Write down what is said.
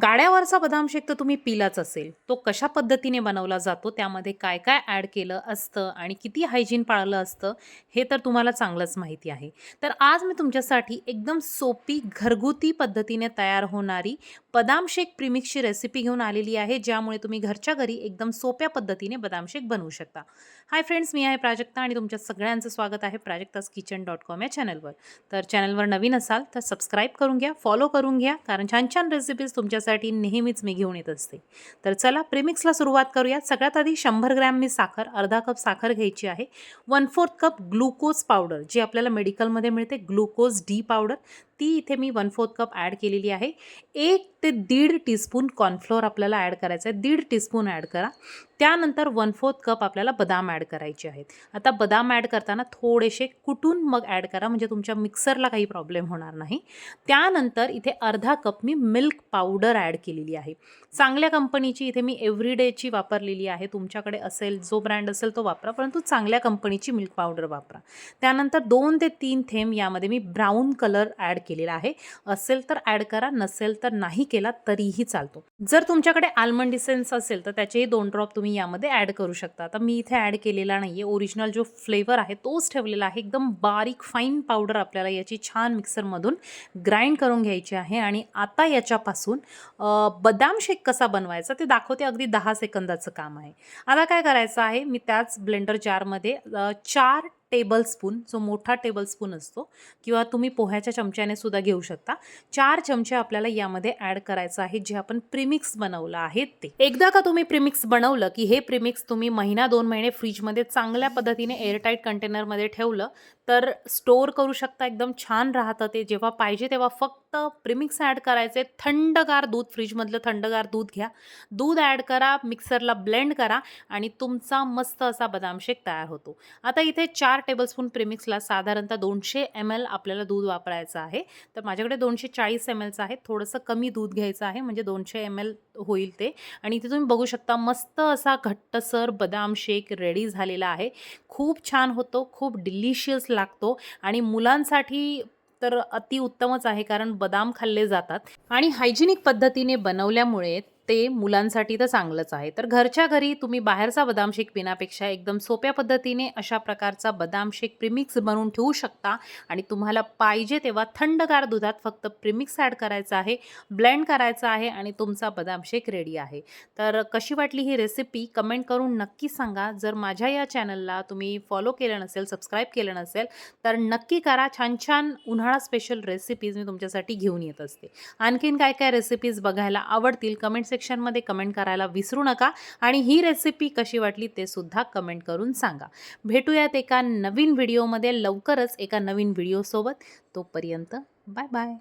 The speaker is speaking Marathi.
गाड्यावरचा बदाम शेक तर तुम्ही पिलाच असेल. तो कशा पद्धतीने बनवला जातो, त्यामध्ये काय-काय ॲड केलं असतं आणि किती हायजीन पाळलं असतं, हे तर तुम्हाला चांगलंच माहिती आहे. तर आज मी तुमच्यासाठी एकदम सोपी, घरगुती पद्धतीने तयार होणारी बदाम शेक प्रीमिक्सची रेसिपी घेऊन आलेली आहे, ज्यामुळे तुम्ही घरच्या घरी एकदम सोप्या पद्धतीने बदाम शेक बनवू शकता. हाय फ्रेंड्स, मी आहे प्राजक्ता आणि तुमच्या सगळ्यांचं स्वागत आहे प्राजक्ताskitchen.com या चॅनलवर. तर चॅनलवर नवीन असाल तर सबस्क्राईब करून घ्या, फॉलो करून घ्या, कारण छान-छान रेसिपीज तुमच्यासाठी नेहमीच मी घेऊन येत असते. तर चला प्रीमिक्सला सुरुवात करूया. सगळ्यात आधी 100 ग्रॅम मी साखर, अर्धा कप साखर घ्यायची आहे. 1/4 कप ग्लुकोज पावडर, जी आपल्याला मेडिकलमध्ये मिळते, ग्लुकोज डी पावडर, ती इथे मी 1/4 कप ॲड केलेली आहे. 1 ते 1.5 टीस्पून कॉर्नफ्लोअर आपल्याला ॲड करायचं आहे. 1.5 टीस्पून ॲड करा. त्यानंतर 1/4 कप आपल्याला बदाम ॲड करायचे आहेत. आता बदाम ॲड करताना थोडेसे कुटून मग ॲड करा, म्हणजे तुमच्या मिक्सरला काही प्रॉब्लेम होणार नाही. त्यानंतर इथे अर्धा कप मी मिल्क पावडर ॲड केलेली आहे. चांगल्या कंपनीची इथे मी एव्हरीडेची वापरलेली आहे. तुमच्याकडे असेल, जो ब्रँड असेल तो वापरा, परंतु चांगल्या कंपनीची मिल्क पावडर वापरा. त्यानंतर 2 ते 3 थेंब यामध्ये मी ब्राऊन कलर ॲड केलेला आहे. असेल तर ॲड करा, नसेल तर नाही केला तरीही चालतो. जर तुमच्याकडे आल्मंड इसेन्स असेल तर त्याचेही 2 ड्रॉप तुम्ही यामध्ये ॲड करू शकता. आता मी इथे ॲड केलेला नाही आहे. ओरिजिनल जो फ्लेवर आहे तोच ठेवलेला आहे. एकदम बारीक फाईन पावडर आपल्याला याची छान मिक्सरमधून ग्राइंड करून घ्यायची आहे. आणि आता याच्यापासून बदाम शेक कसा बनवायचा ते दाखवते. अगदी 10 सेकंदाचं काम आहे. आता काय करायचं आहे, मी त्याच ब्लेंडर जारमध्ये 4 टेबलस्पून, जो मोठा टेबलस्पून असतो किंवा तुम्ही पोह्याच्या चमच्याने सुद्धा घेऊ शकता, 4 चमचे आपल्याला यामध्ये ॲड करायचं आहे, जे आपण प्रीमिक्स बनवलं आहे ते. एकदा का तुम्ही प्रीमिक्स बनवलं की हे प्रीमिक्स तुम्ही महिना 2 महिने फ्रीजमध्ये चांगल्या पद्धतीने एअरटाईट कंटेनरमध्ये ठेवलं तर स्टोअर करू शकता. एकदम छान राहतं ते. जेव्हा पाहिजे तेव्हा फक्त प्रीमिक्स ॲड करायचे. थंडगार दूध, फ्रीजमधलं थंडगार दूध घ्या, दूध ॲड करा, मिक्सरला ब्लेंड करा आणि तुमचा मस्त असा बदाम शेक तयार होतो. आता इथे 4 टेबलस्पून प्रीमिक्सला साधारणतः 200 ml आपल्याला दूध वापरायचं आहे. तर माझ्याकडे 240 mlचं आहे. थोडंसं कमी दूध घ्यायचं आहे, म्हणजे 200 ml होईल ते. आणि इथे तुम्ही बघू शकता मस्त असा घट्टसर बदाम शेक रेडी झालेला आहे. खूप छान होतो, खूप डिलिशियस लागतो आणि मुलांसाठी तर अतिउत्तमच आहे, कारण बदाम खाल्ले जातात आणि हायजिनिक पद्धतीने बनवल्यामुळे ते मुलांसाठी तर चांगलंच आहे. तर घरच्या घरी तुम्ही बाहेरचा बदाम शेक पिण्यापेक्षा एकदम सोप्या पद्धतीने अशा प्रकारचा बदाम शेक प्रीमिक्स बनवून ठेवू शकता. आणि तुम्हाला पाहिजे तेव्हा थंडगार दुधात फक्त प्रीमिक्स ॲड करायचं आहे, ब्लेंड करायचं आहे आणि तुमचा बदाम शेक रेडी आहे. तर कशी वाटली ही रेसिपी कमेंट करून नक्की सांगा. जर माझ्या या चॅनलला तुम्ही फॉलो केलं नसेल, सबस्क्राईब केलं नसेल तर नक्की करा. छान छान उन्हाळा स्पेशल रेसिपीज मी तुमच्यासाठी घेऊन येत असते. आणखीन काय काय रेसिपीज बघायला आवडतील कमेंट सेक्शनमध्ये कमेंट करायला विसरू नका. आणि ही रेसिपी कशी वाटली ते सुद्धा कमेंट करून सांगा. भेटूयात एका नवीन व्हिडिओमध्ये लवकरच, एका नवीन व्हिडिओसोबत. तोपर्यंत बाय बाय.